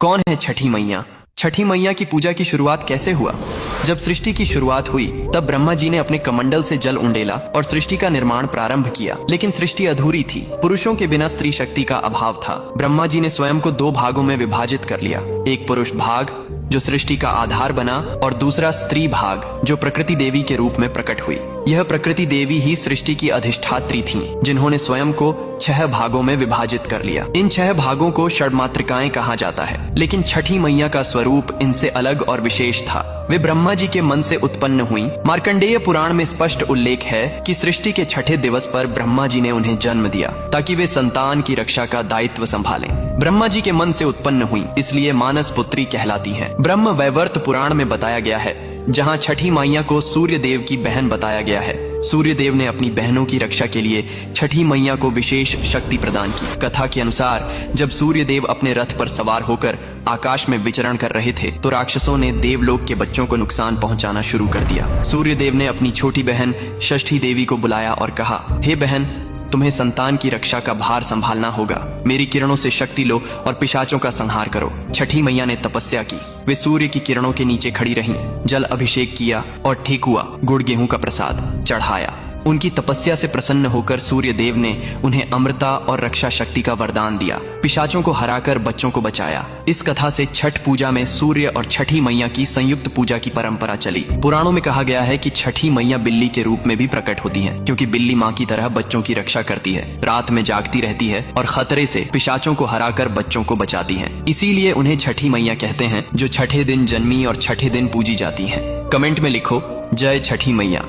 कौन है छठी मैया? छठी मैया की पूजा की शुरुआत कैसे हुआ? जब सृष्टि की शुरुआत हुई तब ब्रह्मा जी ने अपने कमंडल से जल उंडेला और सृष्टि का निर्माण प्रारंभ किया, लेकिन सृष्टि अधूरी थी। पुरुषों के बिना स्त्री शक्ति का अभाव था। ब्रह्मा जी ने स्वयं को 2 भागों में विभाजित कर लिया, एक पुरुष भाग जो सृष्टि का आधार बना और दूसरा स्त्री भाग जो प्रकृति देवी के रूप में प्रकट हुई। यह प्रकृति देवी ही सृष्टि की अधिष्ठात्री थीं, जिन्होंने स्वयं को 6 भागों में विभाजित कर लिया। इन 6 भागों को षड्मातृकाएं कहा जाता है, लेकिन छठी मैया का स्वरूप इनसे अलग और विशेष था। वे ब्रह्मा जी के मन से उत्पन्न हुई। मार्कंडेय पुराण में स्पष्ट उल्लेख है कि सृष्टि के 6ठे दिवस पर ब्रह्मा जी ने उन्हें जन्म दिया ताकि वे संतान की रक्षा का दायित्व संभालें। ब्रह्मा जी के मन से उत्पन्न हुई, इसलिए मानस पुत्री कहलाती हैं। ब्रह्म वैवर्त पुराण में बताया गया है, जहाँ छठी मैया को सूर्य देव की बहन बताया गया है। सूर्य देव ने अपनी बहनों की रक्षा के लिए छठी मैया को विशेष शक्ति प्रदान की। कथा के अनुसार जब सूर्य देव अपने रथ पर सवार होकर आकाश में विचरण कर रहे थे तो राक्षसों ने देवलोक के बच्चों को नुकसान पहुंचाना शुरू कर दिया। सूर्य देव ने अपनी छोटी बहन षष्ठी देवी को बुलाया और कहा, हे बहन, तुम्हें संतान की रक्षा का भार संभालना होगा। मेरी किरणों से शक्ति लो और पिशाचों का संहार करो। छठी मैया ने तपस्या की। वे सूर्य की किरणों के नीचे खड़ी रहीं, जल अभिषेक किया और ठेकुआ गुड़ गेहूं का प्रसाद चढ़ाया। उनकी तपस्या से प्रसन्न होकर सूर्य देव ने उन्हें अमृता और रक्षा शक्ति का वरदान दिया। पिशाचों को हराकर बच्चों को बचाया। इस कथा से छठ पूजा में सूर्य और छठी मैया की संयुक्त पूजा की परंपरा चली। पुराणों में कहा गया है कि छठी मैया बिल्ली के रूप में भी प्रकट होती हैं, क्योंकि बिल्ली माँ की तरह बच्चों की रक्षा करती है, रात में जागती रहती है और खतरे से पिशाचों को हराकर बच्चों को बचाती है। इसीलिए उन्हें छठी मैया कहते हैं, जो छठे दिन जन्मी और छठे दिन पूजी जाती हैं। कमेंट में लिखो, जय छठी मैया।